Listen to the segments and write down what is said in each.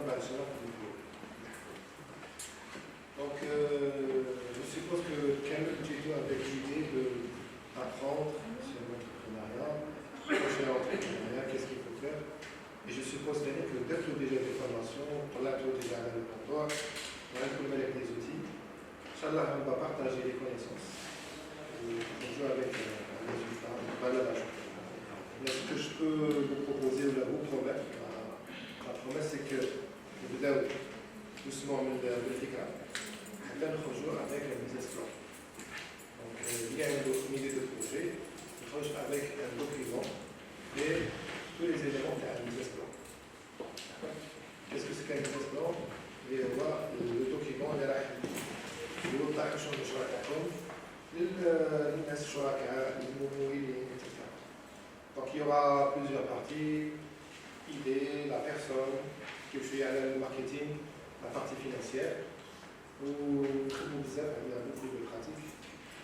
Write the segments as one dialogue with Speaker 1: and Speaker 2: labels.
Speaker 1: بعد الشباب Donc, je suppose que Camille Tito avec l'idée d'apprendre sur l'entrepreneuriat, sur l'entrepreneuriat, qu'est-ce qu'il faut faire. Et je suppose que dès que déjà des formations, pour là, tu as déjà l'emploi, on va trouver avec des outils. Inch'Allah, on va partager les connaissances. Et on joue avec un résultat, une valeur ajoutée. Mais ce que je peux vous proposer ou vous promettre, la promesse, c'est que vous devez doucement me le faire. Là, nous rejoignons avec un business plan. Donc, il y a une idée de projet, nous rejoignons avec un document et tous les éléments d'un business plan. Qu'est-ce que c'est qu'un business plan? Il y a le document, il y a l'autre champ de choix etc. Donc, il y aura plusieurs parties, idées, la personne, qui fait le marketing, la partie financière. Ou très bon bizarre, il y a beaucoup de pratiques.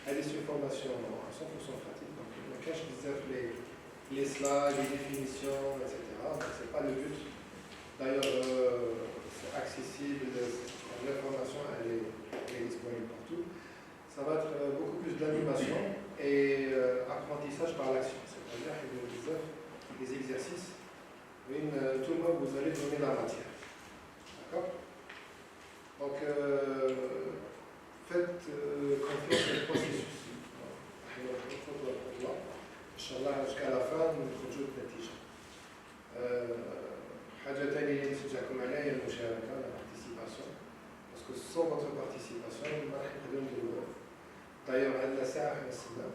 Speaker 1: Elle est sur formation à 100% pratique, donc on cache bizarre les slides, les définitions, etc. Donc c'est pas le but. D'ailleurs, c'est accessible, l'information elle est disponible partout. Ça va être beaucoup plus d'animation et apprentissage par l'action. C'est-à-dire qu'il y a des exercices. Tout le monde, vous allez donner la matière. D'accord? Donc, faites confiance au processus. Inch'Allah, jusqu'à la fin, nous نخرجوا بنتيجة. حاجة ثانية اللي نشجعكم عليها هي المشاركة، la participation. Parce que sans votre participation, ما راح نقدروا نديروا. D'ailleurs, عندنا ساعة حنا نستناو.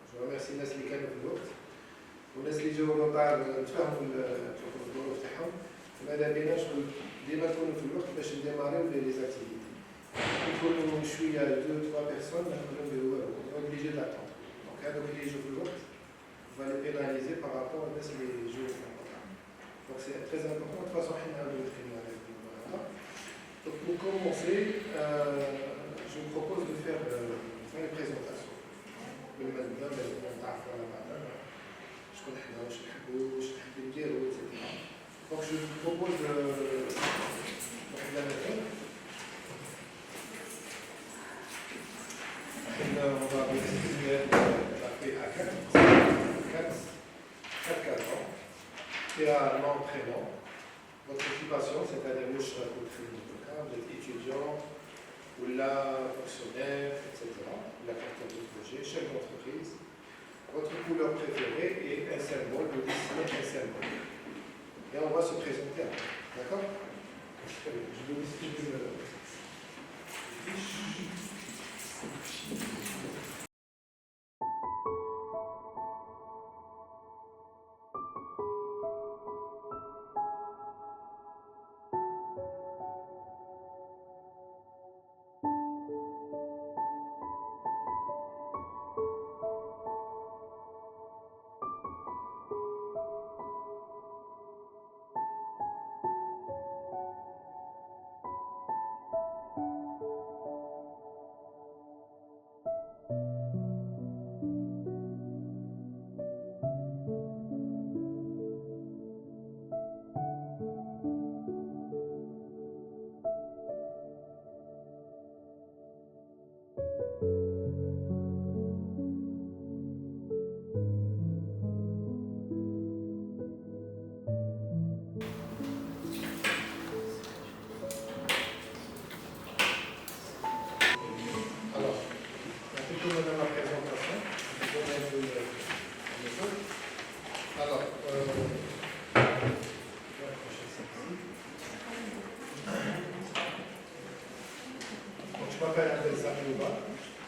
Speaker 1: Je remercie الناس اللي كانوا في الوقت. والناس اللي جاوا روطار نتفاهموا الظروف تاعهم. ماذا بينا شغل ديما نكونوا في الوقت باش نديماريو لي زاكتيفيتي. يكونوا شويه 2-3 بيرسون نقدروا نديروا والو، اوبليجي داتون. دونك هذوك اللي يجوا في الوقت فالي بيناليزي بارابور الناس اللي يجوا في الوقت. دونك سي تري امبورطون. دو فاسون حنا نعاودو نتكلموا على هذا. دونك pour commencer, je vous propose de faire une présentation. بما نتعرفوا على بعضنا شكون حنا واش نحبوا واش نحبوا نديروا ايتترا. Donc je vous propose la méthode. On va essayer de la faire à 4 ans. Et à nom, prénom, votre occupation, c'est-à-dire vous êtes étudiant ou là fonctionnaire, etc. La carte de projet, chef d'entreprise, votre couleur préférée et un symbole, vous dessinez un symbole. Et on va se présenter. D'accord? Je vais distribuer le fiche.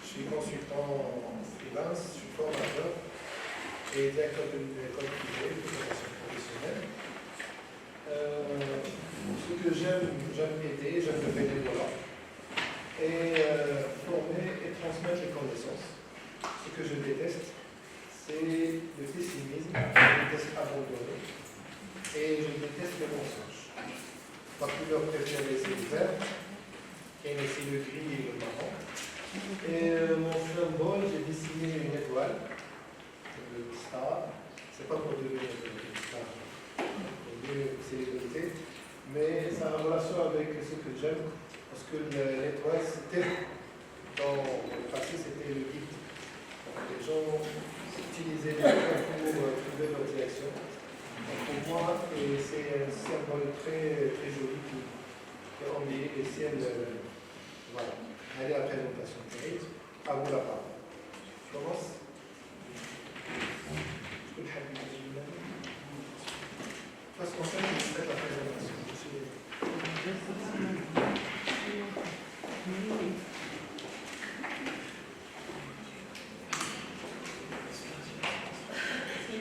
Speaker 1: Je suis consultant en freelance, je suis formateur et directeur d'une école privée de formation professionnelle. Ce que j'aime aider, j'aime le bénévolat et former et transmettre les connaissances. Ce que je déteste, c'est le pessimisme, je déteste abandonner et je déteste les mensonges. Ma couleur préférée, c'est le vert, et c'est le gris et le marron. Et mon symbole, j'ai dessiné une étoile, une star. C'est pas pour devenir une star, pour devenir une célébrité. mais ça a une relation avec ce que j'aime, parce que l'étoile, c'était, dans le passé, c'était le guide. Les gens utilisaient l'étoile pour trouver leur direction. Donc pour moi, c'est un symbole très, très joli qui embellit le ciel. Voilà. Allez à la présentation. À vous la parole. Je commence. Parce qu'en fait, je fais la présentation.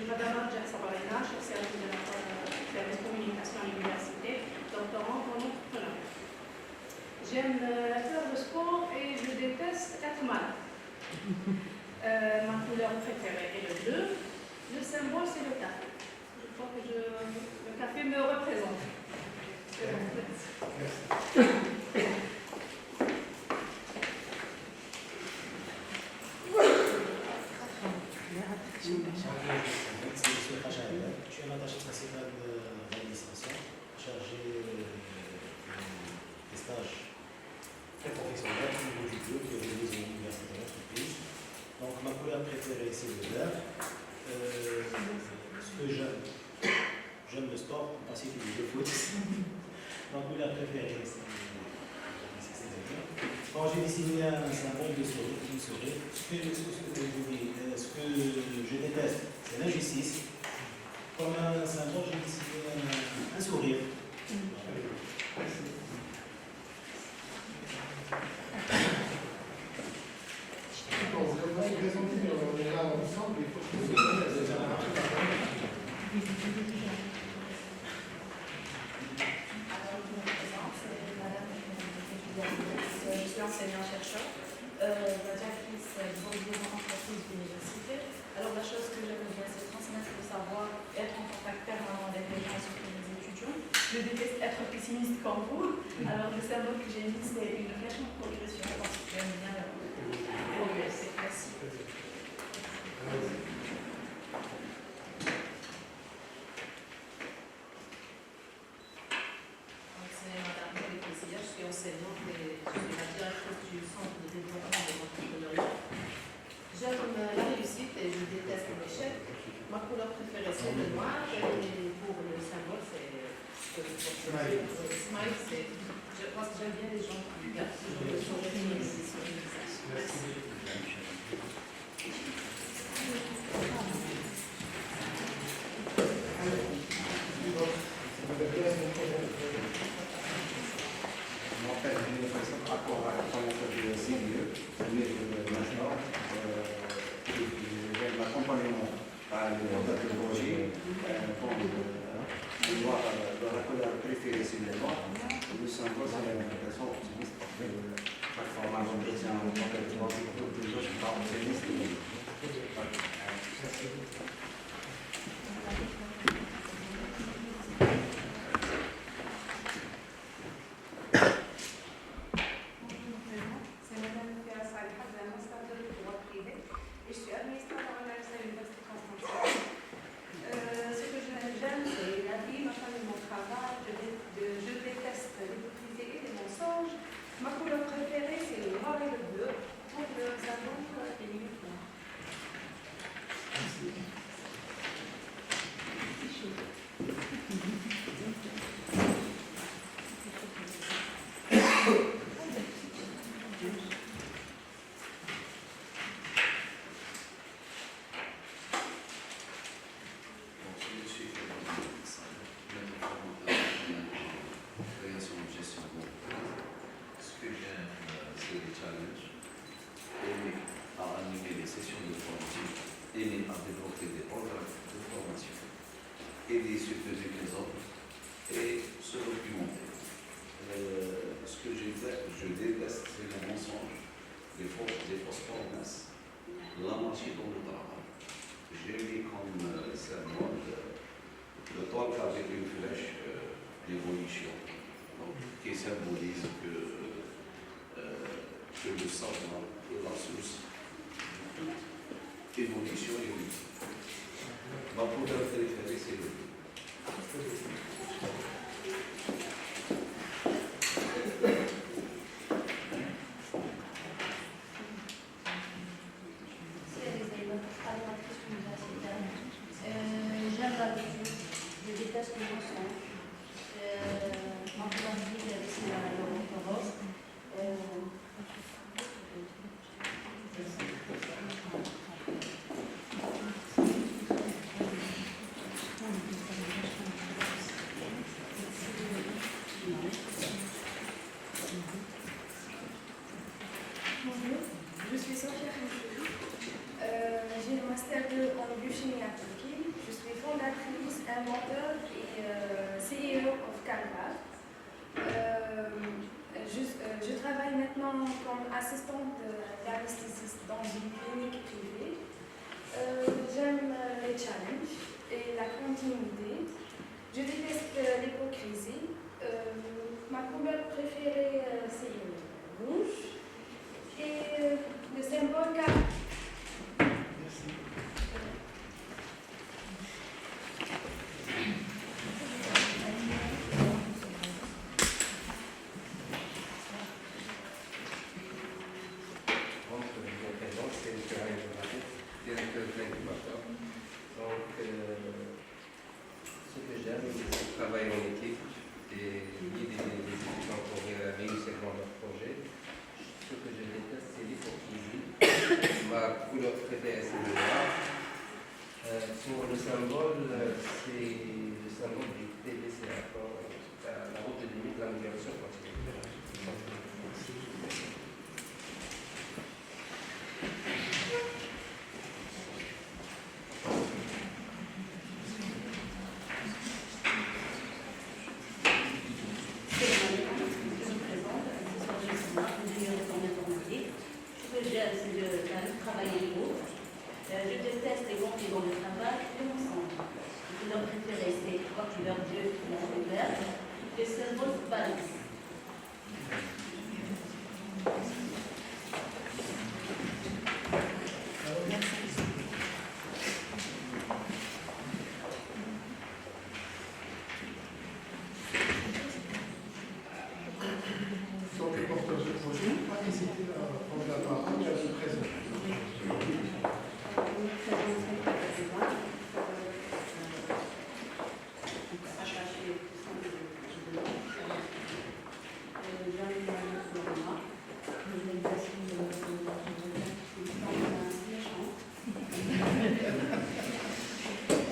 Speaker 2: Madame Arja Sabarina, chef service de la communication à l'université, doctorant en entrepreneuriat. J'aime faire le sport et je déteste être malade. Ma couleur préférée est le bleu. Le symbole, c'est le café. Je crois que le café me représente.
Speaker 1: Merci.
Speaker 3: Je suis un attaché principal de l'administration, chargé des stages très professionnels au niveau du bleu qui est réalisé aux universités de notre pays. Donc ma couleur préférée c'est le vert. Ce que j'aime le sport, en particulier le foot. Ma couleur préférée c'est le vert. Bon, j'ai dessiné un symbole de souris, une souris. Ce que je déteste, c'est l'injustice. Comme un symbole, j'ai dessiné un sourire.
Speaker 1: Bon, vous allez vous présenter, mais on est là ensemble, il faut que vous
Speaker 4: Je suis enseignant-chercheur, directrice de entreprise d'université. Alors la chose que j'aime bien, c'est transmettre le savoir, être en contact permanent avec les gens, surtout les étudiants. Je déteste être pessimiste comme vous. Alors le symbole que j'ai mis, c'est une flèche en progression, parce que j'aime bien progresser. Merci. C'est Madame Jolie Plaisir, je suis enseignante et je suis la directrice du Centre de développement de l'entrepreneuriat. J'aime la réussite et je déteste l'échec. Ma couleur préférée c'est le noir et pour le symbole c'est smile. Smile, je pense que j'aime bien les gens qui gardent toujours le sourire sur le visage. Merci.
Speaker 5: L'accompagnement à la pédagogie, la couleur préférée c'est le noir. Le symbole c'est l'implication optimiste. Chaque fois on entretient en tant que pédagogue, toujours je suis pas optimiste.
Speaker 2: C'est Madame Firas Al-Had, la master de droit privé, et je suis administrateur à l'Université Constantine. Ce que j'aime, c'est la vie, ma famille, mon travail. Je déteste l'hypocrisie et les mensonges. Ma couleur préférée, c'est le noir et le bleu. Pour le symbole et l'uniforme.
Speaker 6: aider subvenir les autres et se documenter. Ce que je déteste, c'est le mensonge, les fausses promesses, l'anarchie dans le travail. J'ai mis comme symbole le talk avec une flèche d'évolution, qui symbolise que le savoir est la source de toute évolution et vie. Ma couleur préférée, c'est le bleu.
Speaker 7: continuité. Je déteste l'hypocrisie. Ma couleur préférée, c'est le rouge. Et le symbole K.
Speaker 3: Merci.
Speaker 5: Ce que j'aime, c'est travailler en équipe et guider les étudiants pour réussir dans leur projet. Ce que je déteste, c'est l'hypocrisie. Ma couleur préférée, c'est le noir. Pour le symbole, c'est le symbole du TBCA, la route de limite de la migration continue.
Speaker 8: Travailler le groupe. Je déteste les groupes qui vont le travail et ensemble. Ma couleur préférée, c'est la couleur bleue ou verte. Le symbole balance.
Speaker 1: Sans les porteurs de projet, pas hésiter à prendre la parole et à se présenter.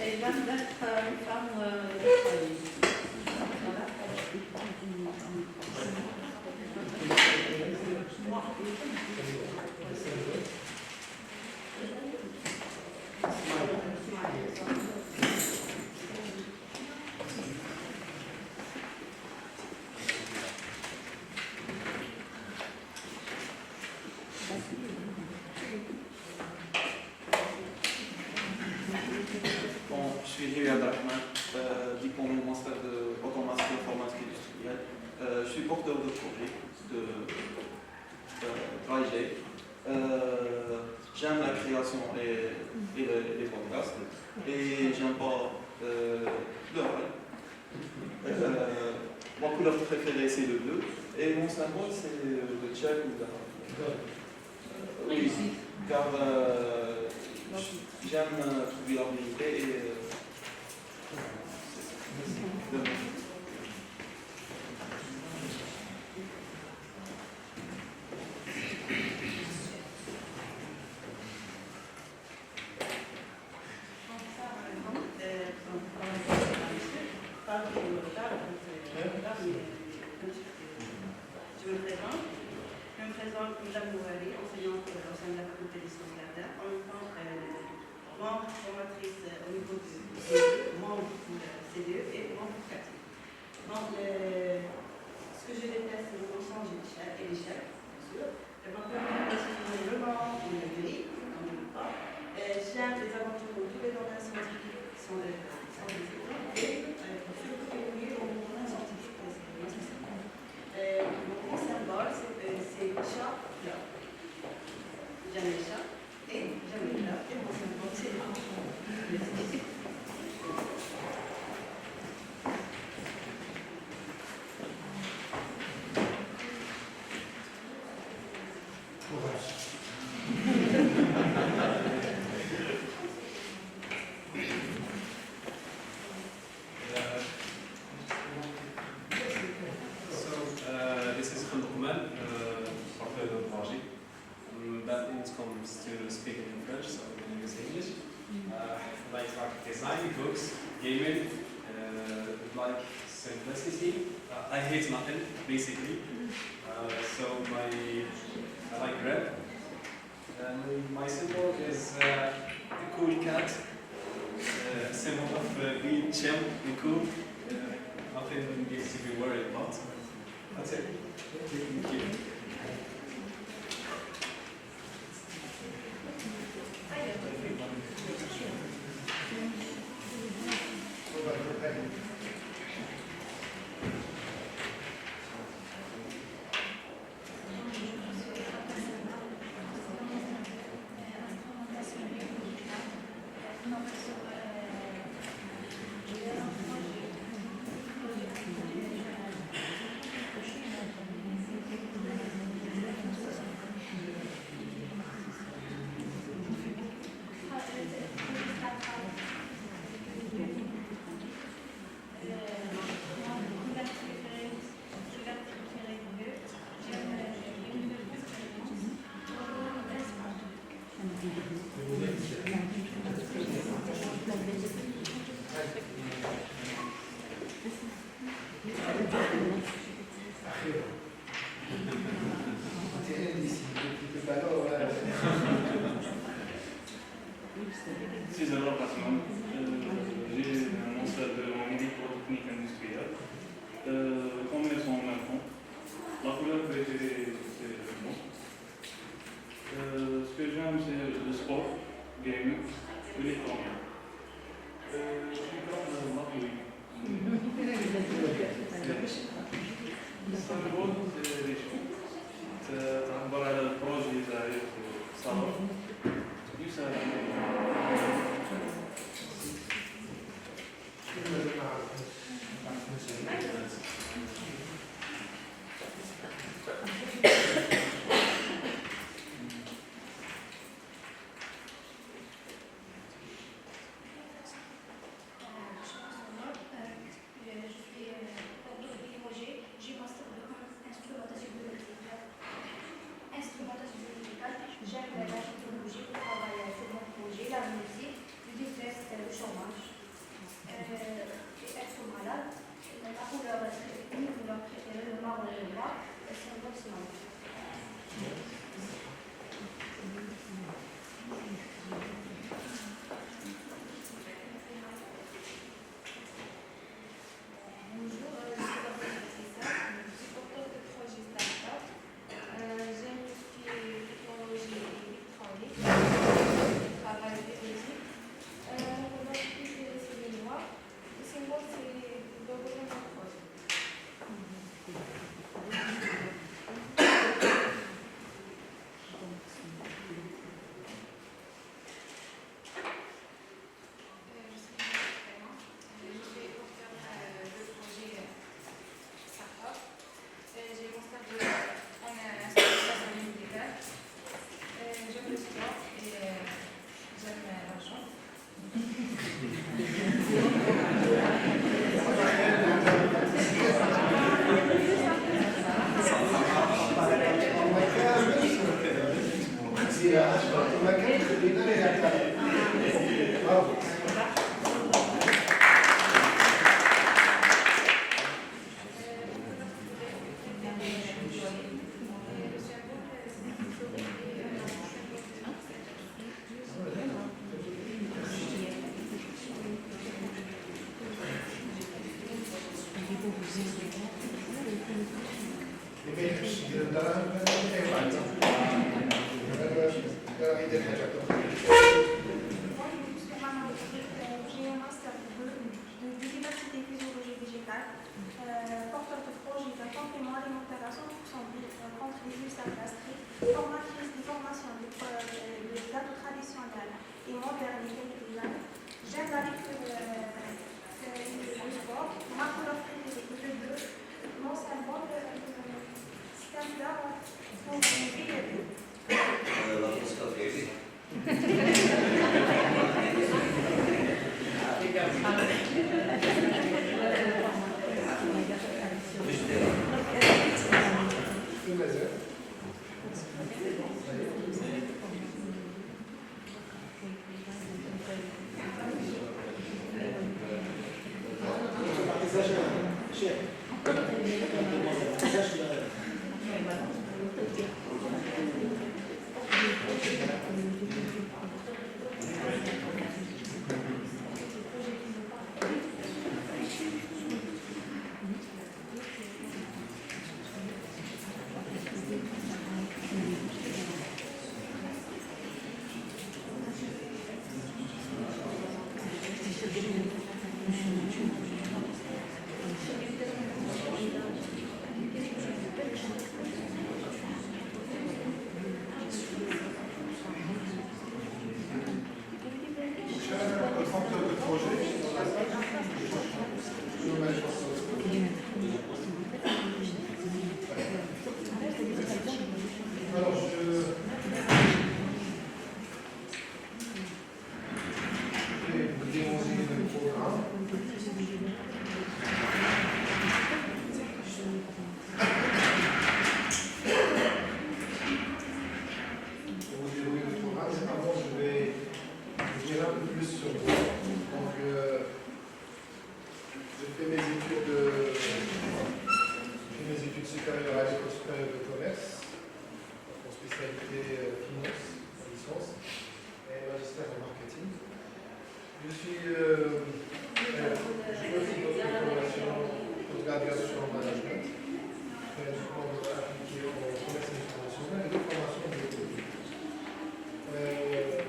Speaker 2: Et là, d'être une femme
Speaker 9: Bon, je suis Riyad Rahman, diplômé master de automation informatique industrielle. Je suis porteur de projet de Drive. J'aime la création et les podcasts et j'aime pas le rêve. Ma couleur préférée c'est le bleu et mon symbole c'est le tchèque ou la oui, car j'aime trouver la vérité et c'est ça.
Speaker 8: Je me présente comme Jeanne Mouali, enseignante au sein de la faculté des sciences d'art, en même temps membre formatrice au niveau du CDE, membre du CDE et membre créatif. Donc, ce que je déteste, c'est le mensonge et l'échec, bien sûr. Je m'appelle le blanc ou le gris, comme je ne pas. J'aime les aventures dans tous les domaines scientifiques qui sont des exemples et surtout évoluer dans le domaine scientifique. Mon symbole, c'est chat plat. J'aime les chats et j'aime les plats. Et mon symbole, c'est le
Speaker 10: This is Khaled Kouman, porteur de projet. That comes to speaking in French, so I'm going to use English. Like design, books, gaming, like simplicity. I hate nothing, basically. So I like red. And my symbol is a cool cat, symbol of being chill and cool. Nothing needs to be worried about. That's it. Thank you.
Speaker 1: très bon. Terrain d'ici, le ballon, voilà.
Speaker 11: 6 heures par semaine. J'ai un master en électrotechnique industrielle. Commerce en même temps. La couleur préférée, c'est le blanc. Ce que j'aime, c'est le sport, gaming, l'électronique. Je suis grand de la théorie. الصندوق تعبر على البروجي تاعي صار يسهل
Speaker 7: J'aime la technologie pour travailler sur mon projet, la musique, je déteste le chômage et être malade. Ma couleur préférée, le marron et le noir, c'est un bon sinon. Bonjour, je suis Patricia, je suis porteur de projet Startup. J'aime tout ce qui est technologie électronique, travail technique. Mon préféré c'est le noir. Le symbole c'est de rejoindre un projet. Je suis Clément. Je suis porteur de projet Startup. J'ai mon stage en instrumentation musicale. J'aime le sport et j'aime l'argent. J'ai un master de biodiversité et physiologie végétale, porteur de projet d'un complément alimentaire à 100% bio contre les ulcères gastriques, formatrice des formations de gâteaux traditionnels et modernes et végétales. J'aime la lecture le sport. Ma couleur préférée est le bleu. Mon symbole, c'est un fleur pour une ville.
Speaker 6: La Costa Verde.
Speaker 1: supérieure à l'École supérieure de commerce, en spécialité finance, en licence, et magistère en marketing. Je suis aussi d'autres formations post-graduation en management, appliqué au commerce international et des formations de l'économie.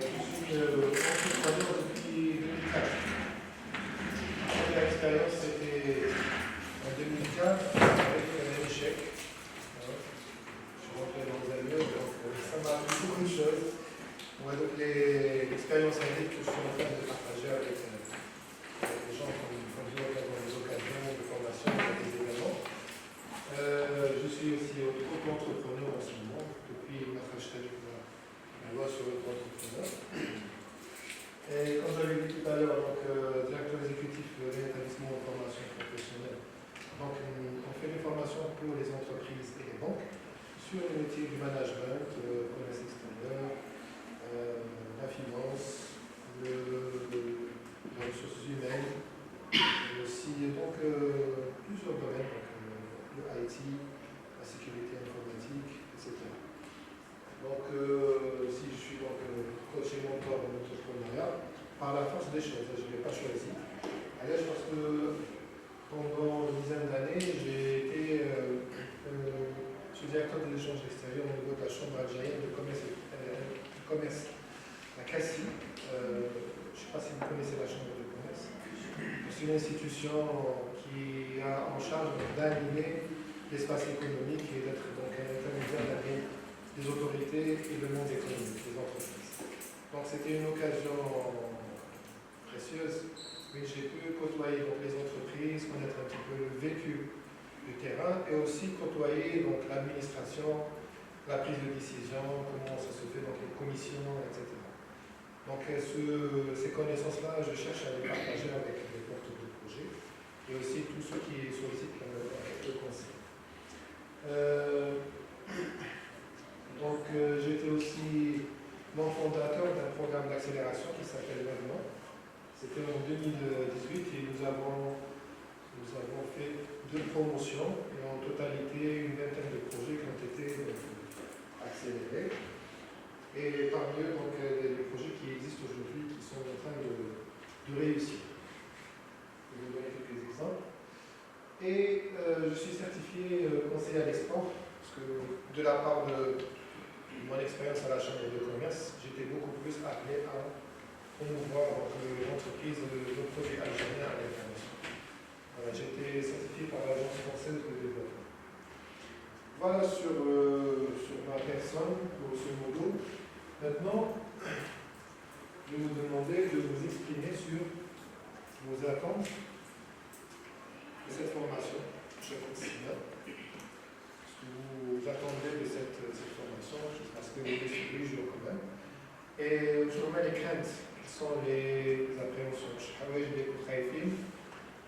Speaker 1: Je suis entrepreneur depuis 2004. Ma première expérience, c'était en 2004 avec un échec. Je suis rentré dans un mur, donc ça m'a appris beaucoup de choses. Ouais, donc l'expérience indique que je suis en train de partager avec les gens qui ont dans des occasions de formation, dans des événements. Je suis aussi auto-entrepreneur en ce moment, depuis ma loi sur l'auto-entrepreneur. Et comme j'avais dit tout à l'heure, donc directeur exécutif de l'établissement de formation professionnelle. Donc on fait des formations pour les entreprises et les banques sur le métier du management, commerce extérieur, la finance, les ressources humaines, et aussi donc, plusieurs domaines, donc, le IT, la sécurité informatique, etc. Donc, si je suis donc coach et mentor en entrepreneuriat, par la force des choses, je ne l'ai pas choisi. Allez, parce que pendant une dizaine d'années, j'ai été directeur de l'échange extérieur au niveau de la Chambre algérienne de commerce, la CACI. Je ne sais pas si vous connaissez la Chambre de commerce. C'est une institution qui a en charge d'animer l'espace économique et d'être donc un intermédiaire des autorités et le monde économique, des entreprises. Donc c'était une occasion précieuse, mais j'ai pu côtoyer donc, les entreprises, connaître un petit peu le vécu du terrain et aussi côtoyer donc l'administration, la prise de décision, comment ça se fait, donc les commissions, etc. Donc ces connaissances-là, je cherche à les partager avec les porteurs de projet et aussi tous ceux qui sollicitent le conseil. Donc j'étais aussi membre fondateur d'un programme d'accélération qui s'appelle Maintenant. C'était en 2018 et nous avons fait 2 promotions et en totalité une vingtaine de projets qui ont été accélérés. Et parmi eux, donc, les projets qui existent aujourd'hui, qui sont en train de réussir. Je vais vous donner quelques exemples. Et je suis certifié conseiller à l'export, parce que de la part de mon expérience à la Chambre de commerce, j'étais beaucoup plus appelé à promouvoir l'entreprise de projets algériens à l'international. Voilà, j'ai été certifié par l'Agence française de développement. Voilà sur ma personne, grosso modo. Maintenant, je vais vous demander de vous exprimer sur vos attentes de cette formation, chaque enseignant. Ce que vous attendez de cette formation, parce que vous êtes tous les jours quand même. Et je remets les craintes, quelles sont les appréhensions. Je travaille avec des films,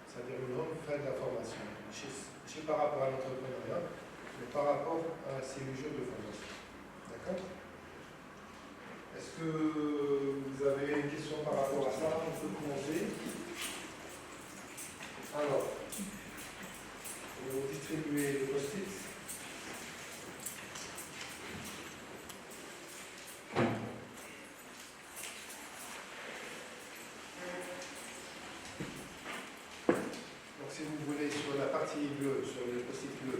Speaker 1: c'est-à-dire non, faire de la formation. Je par rapport à l'entrepreneuriat, mais par rapport à ces jours de formation. D'accord? Est-ce que vous avez une question par rapport à ça? On peut commencer. Alors, on va vous distribuer le post-it. Donc, si vous voulez, sur la partie bleue, sur le post-it bleu,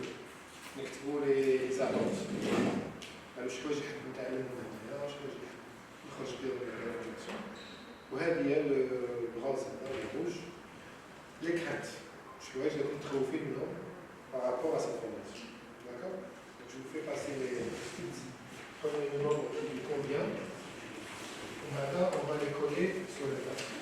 Speaker 1: mettez-vous les annonces. Alors, je crois que j'ai وهذه هي الغاز الروج les craintes. Je vais vous trouver par rapport à cette formation. D'accord? Donc, je vous fais passer les premiers nombres qui lui convient. Maintenant, on va les coller sur le papier.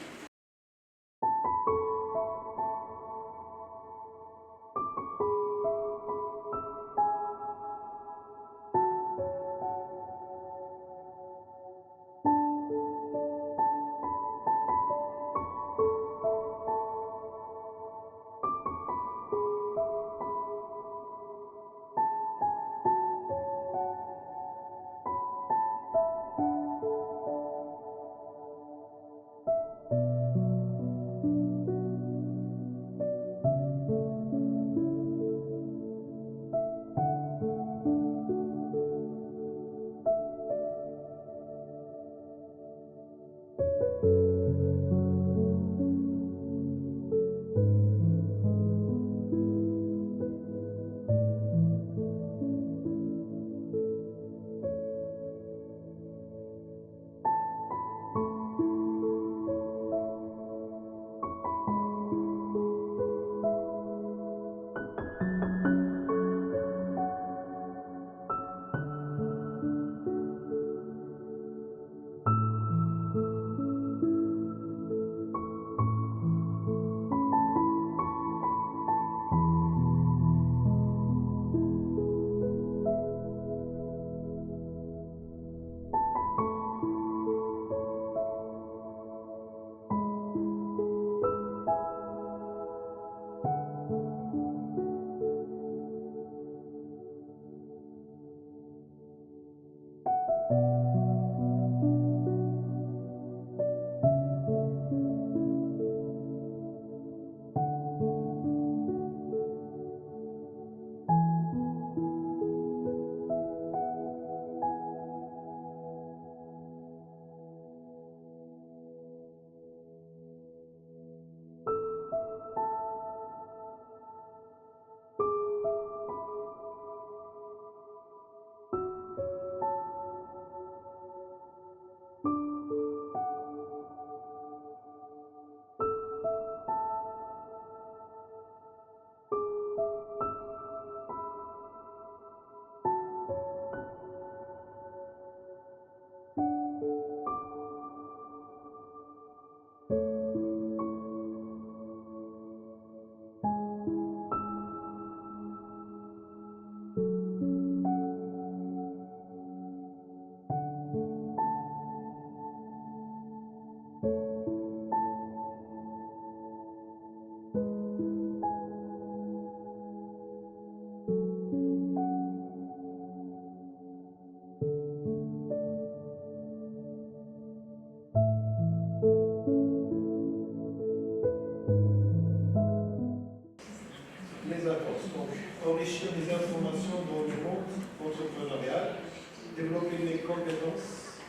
Speaker 1: développer les compétences,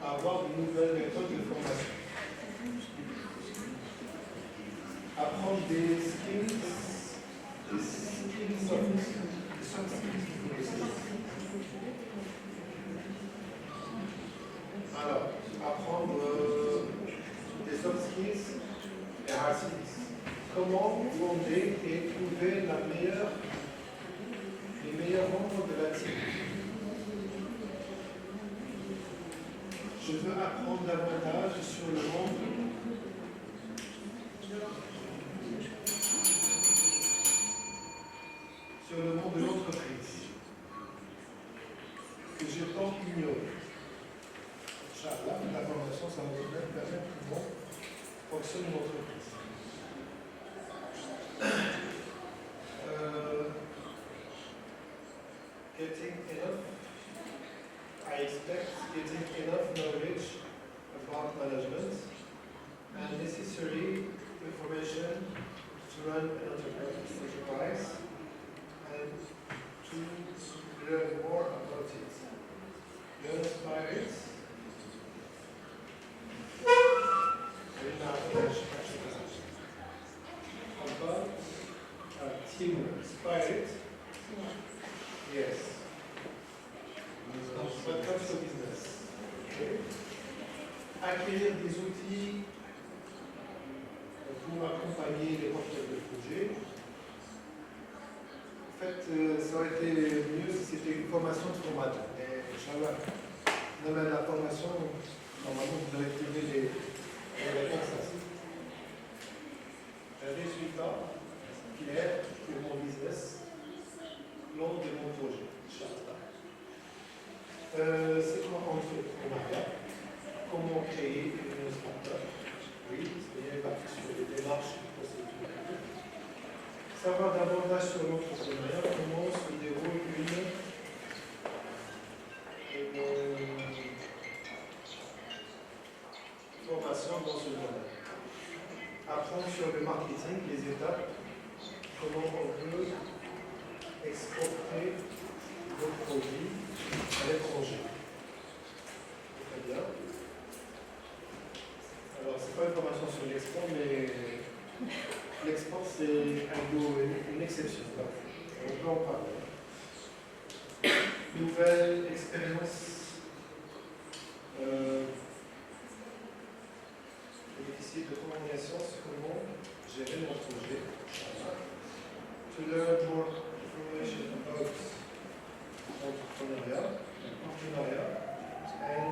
Speaker 1: avoir de nouvelles méthodes de formation. Apprendre des skills soft skills. Alors, apprendre des soft skills et hard skills. Comment fonder et trouver les meilleurs membres de la team. Je veux apprendre davantage sur le monde de l'entreprise que j'ai tant ignoré. Inch'Allah, la formation, ça va me permettre comment fonctionne une entreprise. Getting enough, I expect getting enough knowledge about management and necessary information to run an enterprise and to learn more about it. Learn by it. About team spirit. Yes. What comes to business? Okay. Acquérir des outils pour accompagner les porteurs de projet. En fait, ça aurait été mieux si c'était une formation de formateur. Mais Inch'Allah, dans la formation, normalement, vous allez trouver des réponses à ça. Un résultat clair pour mon business lors de mon projet. Inch'Allah. C'est comment entrepreneuriat, comment créer une start-up. Oui, c'est-à-dire partir sur les démarches et procédures. Savoir davantage sur l'entrepreneuriat, comment se déroule une formation dans ce domaine. Apprendre sur le marketing, les étapes, comment on peut exporter nos produits à l'étranger. Très bien. Alors, ce n'est pas une formation sur l'export, mais l'export, c'est une exception. On peut en parler. Nouvelle expérience bénéficier de communication sur comment gérer mon projet. To learn more information about entrepreneuriat, and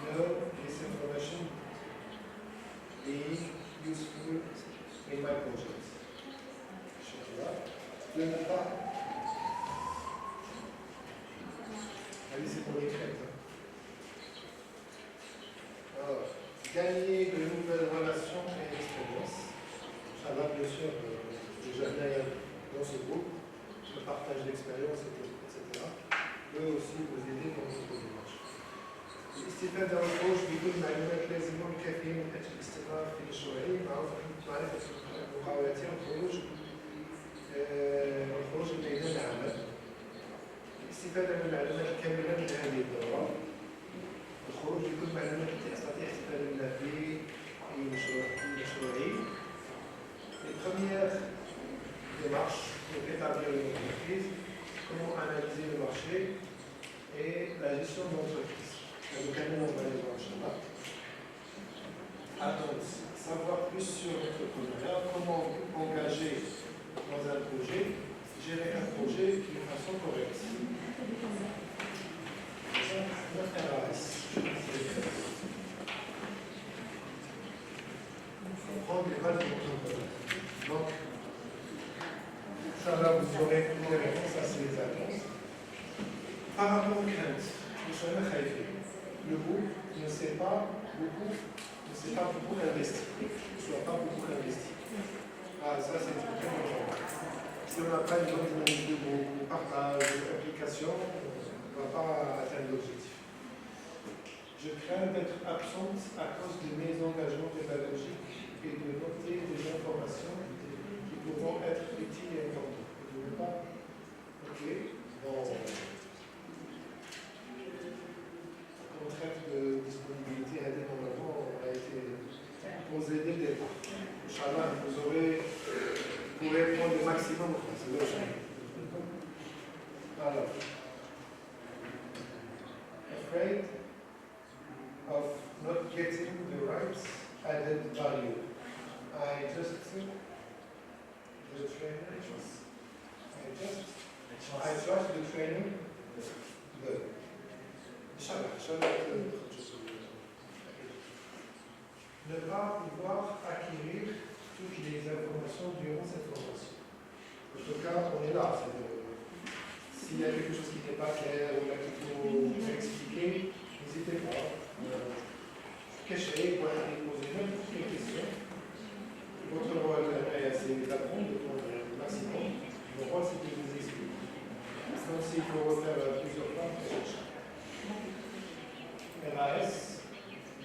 Speaker 1: know this information being useful in my project. Le pas. Allez, c'est pour les crêtes. Alors, gagner de nouvelles relations et expériences. Inch'Allah, bien sûr, déjà bien dans ce groupe, le partage d'expériences, etc. peut aussi vous aider dans votre démarche. الاستفادة والخروج بدون معلومات لازمة كافية من أجل الاستقرار في مشروعي معرفة المقاولات والخروج الميدان العمل. الاستفادة من المعلومات الكاملة من هذه الدورة. الخروج بكل معلومات التي أستطيع الاستفادة منها في مشروعي. Les premières démarches pour établir une entreprise, comment analyser le marché et la gestion de l'entreprise. Donc, on va aller voir Inch'Allah. Attends, savoir plus sur l'entrepreneuriat, comment engager dans un projet, gérer un projet d'une façon correcte. Comprendre les bases de l'entrepreneur. Donc, Inch'Allah, vous aurez une réponse à ces annonces. Par rapport aux craintes, le groupe ne sait pas beaucoup investir. Ne soit pas beaucoup investi. Ah, ça c'est très important. Si on n'a pas une bonne dynamique de groupe, de partage, d'application, on ne va pas atteindre l'objectif. Je crains d'être absente à cause de mes engagements pédagogiques et de noter des informations qui pourront être utiles et importantes. Je ne veux pas. Ok. Bon. Alors, afraid of not getting the right added value. I just the training. I trust the training. Ne pas pouvoir acquérir toutes les informations durant cette formation. En tout cas, on est là. S'il y a quelque chose qui n'est pas clair ou qu'il faut expliquer, n'hésitez pas. Cachez, poser n'importe quelle question. Votre rôle, c'est d'apprendre, de prendre le maximum. Mon rôle, c'est de vous expliquer. Comme s'il faut refaire plusieurs fois, RAS,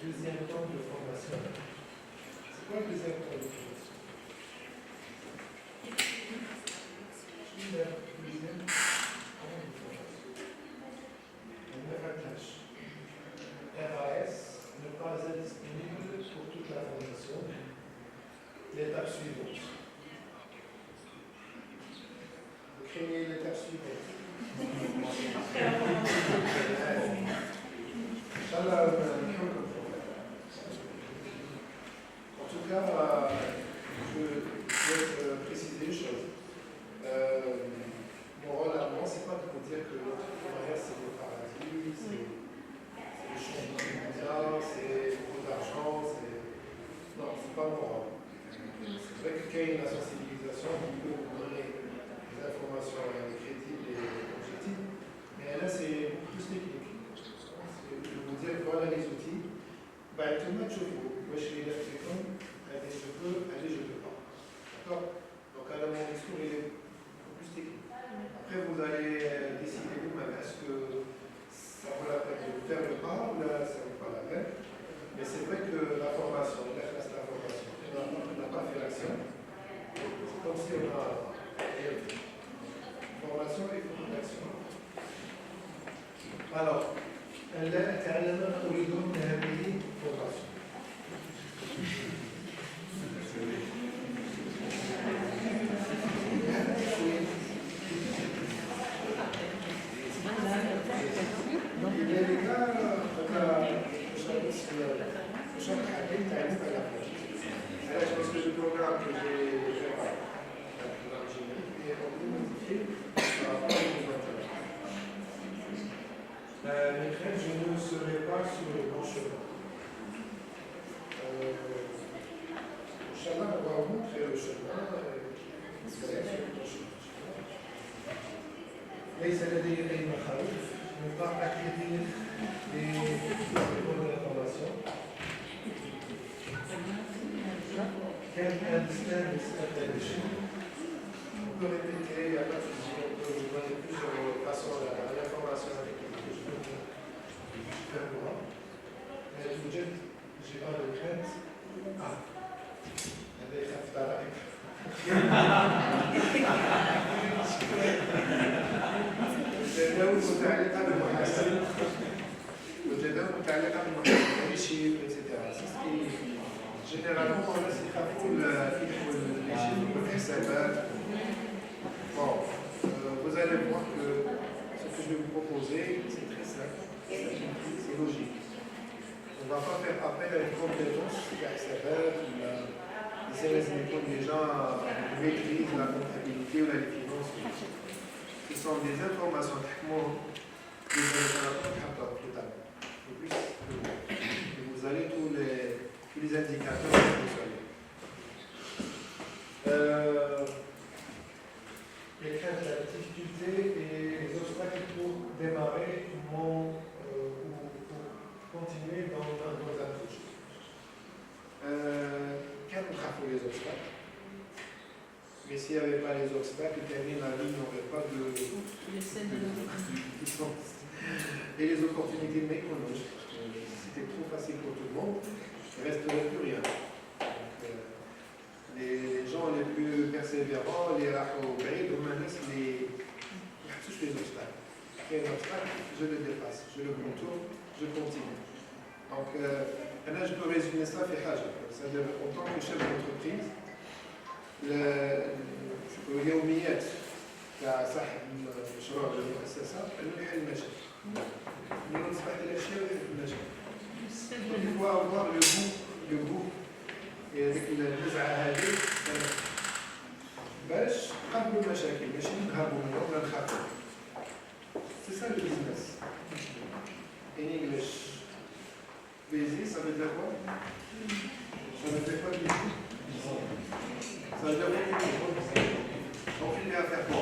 Speaker 1: deuxième temps de formation. C'est quoi le deuxième temps de formation? La deuxième temps de formation. On a la tâche. RAS, ne pas être disponible pour toute la formation. L'étape suivante. Vous craignez l'étape suivante. En tout cas, je souhaite préciser une chose. Mon rôle à moi, c'est pas de vous dire que l'entrepreneuriat c'est le paradis, c'est le changement mondial, c'est beaucoup d'argent, non, c'est pas mon rôle. C'est vrai qu'il y a une sensibilisation qui peut vous donner des informations crédibles et objectives, mais là c'est beaucoup plus technique. Je vais vous dire voilà les outils. Tout le monde je vous. Moi je suis là, c'est comme, allez je peux, allez je ne peux pas. D'accord? Donc alors mon discours il est beaucoup plus technique. Après vous allez décider vous-même, est-ce que ça vaut la peine de faire le pas ou là ça ne vaut pas la peine. Mais c'est vrai que la formation, la classe de la formation, on n'a pas fait l'action. C'est comme si on a formation et l'action. Alors, تعلمنا أريدون هذه formation. Parce que le programme que j'ai fait, mes craintes, je ne serai pas sur le bon chemin. Inch'Allah, on va vous montrer le chemin. ليس لدي أي مخاوف. Ne pas acquérir les bonnes informations. Can understand this attention. On peut répéter, il n'y a pas de souci, on peut vous donner plusieurs façons l'information avec laquelle je peux faire moi. Mais vous dites, j'ai pas de crainte. Ah, elle est raftarée. الجداول متعلقة بالمحاسبة والجداول متعلقة بالمحاسبة الشيء etc. Généralement, on a ces travaux, les chiffres, les salaires. Bon, vous allez voir que ce que je vais vous proposer, c'est très simple, c'est logique. On ne va pas faire appel à une compétence salaire, comme les gens maîtrisent la comptabilité ou la finance. Ce sont des informations que vous allez tous les indicateurs que vous avez. Les craintes, la difficulté et les obstacles pour démarrer ou pour continuer dans un approche. Quels sont les obstacles? Mais s'il n'y avait pas les obstacles, la vie n'aurait pas de licence. Et les opportunités méconnues. C'était trop facile pour tout le monde, il ne resterait plus rien. Donc, les gens les plus persévérants, les rachos, les touchent les obstacles. Il y a un obstacle, je le dépasse, je le contourne, je continue. Donc, là, je peux résumer ça fait Hajj. C'est-à-dire, en tant que chef d'entreprise, اليوميات كصاحب المشروع المؤسسه انه يحل المشاكل. اللي نصبح الى الاشياء ويحل المشاكل. هو avoir le goût ديك النزعه هذه باش نقابلوا المشاكل ماشي نهربوا منهم ولا نخافوا. سي سا لو بيزنس. In English, busy, ça veut dire quoi? Ça veut dire quoi, busy? Ça veut dire quoi? On finit à faire quoi?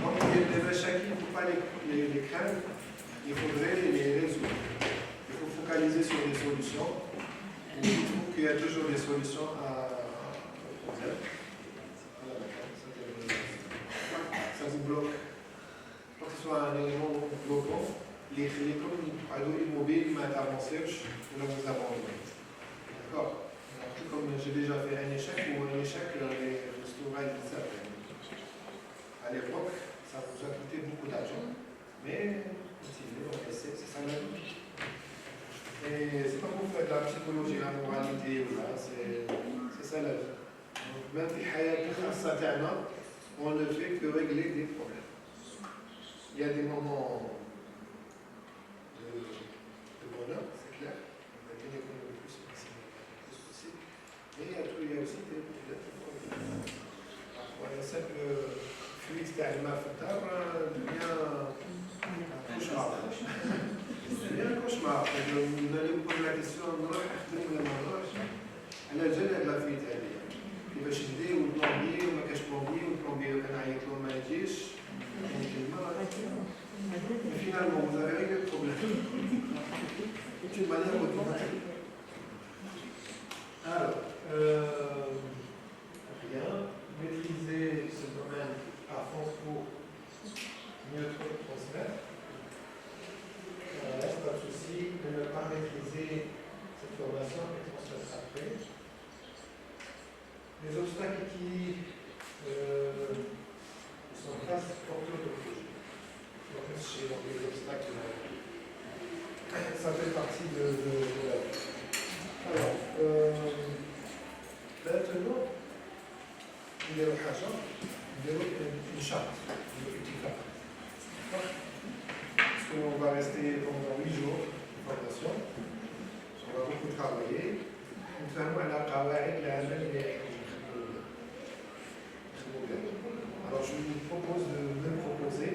Speaker 1: Donc, les machins, il ne faut pas les craindre, il faudrait les résoudre. Il faut focaliser sur les solutions. Il trouve qu'il y a toujours des solutions à problème. Ça se bloque. Pour que ce soit un élément bloquant, les يقعدوا immobiles ما يتavanceuش ولا vous abandonnez. D'accord. Comme j'ai déjà fait un échec ou un échec restaurait ça. À l'époque, ça vous a coûté beaucoup d'argent, mais continuez, on essaie, c'est ça la vie. Et c'est pas pour faire de la psychologie, la moralité ou là, c'est ça la vie. Donc même si on ne fait que régler des problèmes. Il y a des moments de bonheur, c'est clair, on a gagné le plus possible. Mais il y a aussi des problèmes. Parfois, il y a simple fuite d'Alma Fatar devient un cauchemar. devient un cauchemar. On allait vous poser la question, elle a déjà de la fuite d'Alma. كيفاش ندير والبلومبي وما كاش بلومبي والبلومبي كان عيط له ما يجيش finalement vous avez réglé le problème d'une manière automatique. Alors rien, maîtriser ce domaine à fond pour mieux transmettre. C'est pas de souci de ne pas maîtriser cette formation et transmettre après. Les obstacles qui sont face porteurs de projet. Donc, les obstacles, ça fait partie de la vie. Alors, maintenant, il y a une charte, une étiquette. Parce qu'on va rester pendant 8 jours de formation. On va beaucoup travailler. Nous avons un قواعد العمل اللي Alors je vous propose de me proposer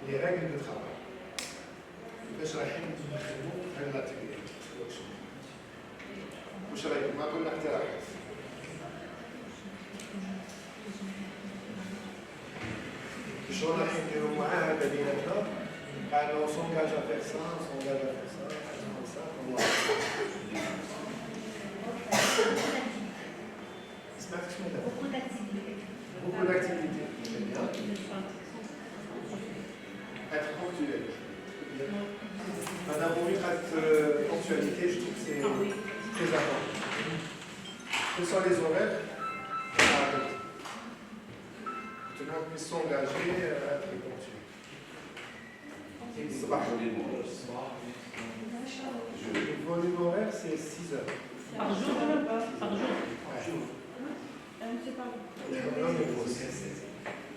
Speaker 1: les règles de travail. باش رايحين نخدموا في الاتيليه. واش رايكم؟ معكم اقتراحات. شنو رايحين نديروا معاهده بيناتنا؟ قالوا on s'engage à faire ça, on s'engage à faire ça, comme ça, comme ça.
Speaker 7: Beaucoup d'activités.
Speaker 1: Beaucoup d'activités. Très bien. Être ponctuel. Madame Bourri-Trat, ponctualité, je trouve que c'est très important. Quels sont les horaires? Tout le monde puisse s'engager à être ponctuel. Le volume horaire, c'est 6 heures.
Speaker 2: Par jour, par jour.
Speaker 1: Par jour.
Speaker 7: C'est pas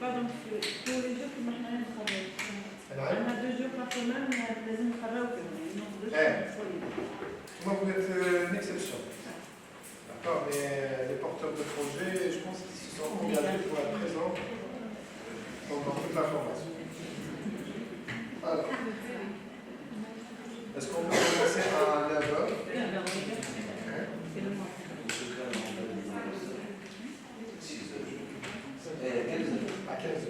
Speaker 12: Pardon, pour les jours que maintenant on travaille. On a 2 jours par semaine, mais لازم نخرجوا كمان.
Speaker 1: Moi, vous êtes une exception. D'accord, mais les porteurs de projets, je pense qu'ils se sont engagés pour être présents pendant toute la formation. Alors, est-ce qu'on peut commencer à 9h? À 15h.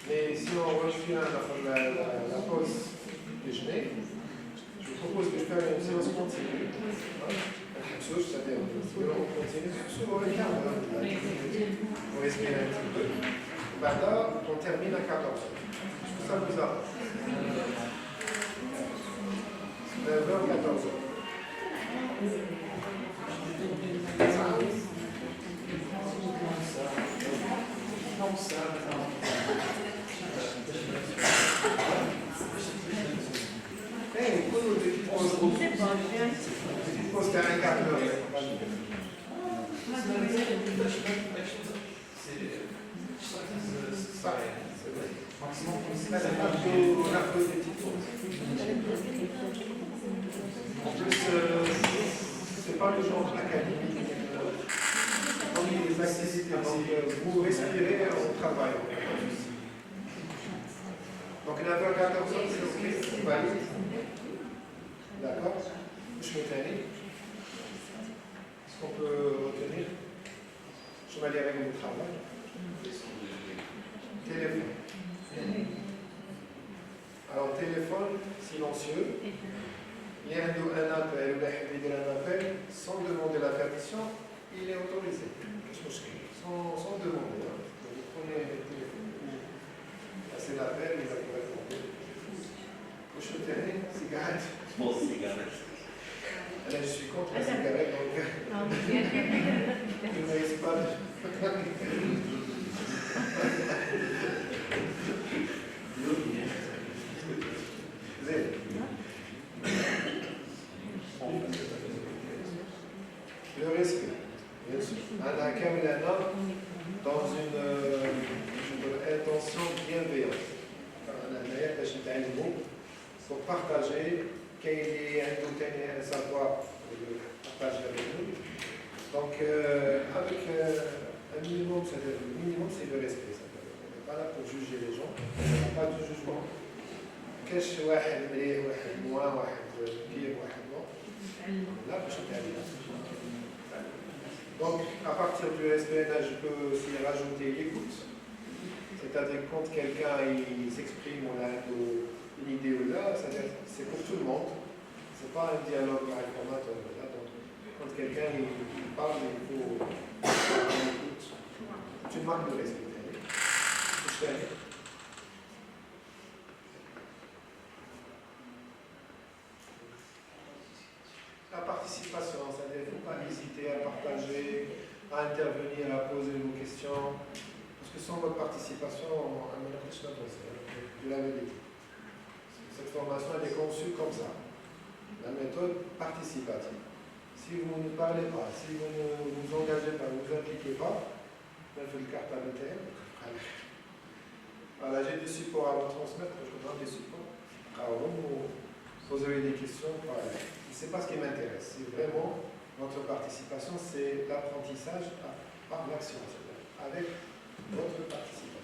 Speaker 1: Mais si on refait la pause déjeuner, je vous propose de faire une séance continue. C'est-à-dire on continue sur le quart d'heure. On respire un petit peu. Maintenant, on termine à 14h. Est-ce que ça vous a? 9h, 14h. Pose un quart d'heure. En plus, c'est pas le genre académique. On a des activités, donc vous respirez au travail. Donc 9h14, c'est OK, valide. D'accord. Je vais tenir. Est-ce qu'on peut retenir? Je vais les règles du travail. Téléphone. Alors, téléphone silencieux. Il y a un appel, sans demander la permission, il est autorisé. Sans demander. Vous prenez le téléphone. C'est l'appel, il va vous répondre. Je suis terminé, cigarette.
Speaker 6: Bon, cigarette.
Speaker 1: Là, je suis contre la cigarette, donc je ne risque pas de... Le respect, bien sûr. Un accueil dans une intention bienveillante. Pour partager, qu'il y ait un savoir de partager avec nous. Donc, avec un minimum, c'est-à-dire le minimum, c'est le respect. On n'est pas là pour juger les gens, on n'a pas de jugement. كاش واحد مليح واحد موان واحد كبير واحد نو لا باش نتعلم. Donc à partir du respect là je peux aussi rajouter l'écoute, c'est-à-dire quand quelqu'un il s'exprime on a une idée ou là, c'est pour tout le monde, c'est pas un dialogue avec formateur là, donc quand quelqu'un il parle il faut écoute, c'est une marque de respect. La participation, c'est-à-dire qu'il ne faut pas hésiter à partager, à intervenir, à poser vos questions. Parce que sans votre participation, je l'avais dit. Cette formation elle est conçue comme ça. La méthode participative. Si vous ne parlez pas, si vous ne vous engagez pas, vous ne vous impliquez pas, vous faites le carte à l'ETM. Voilà, j'ai des supports à vous transmettre, je vous donne des supports. Alors, vous poserez des questions. Voilà. Ce n'est pas ce qui m'intéresse. C'est vraiment votre participation, c'est l'apprentissage par l'action, avec votre participation.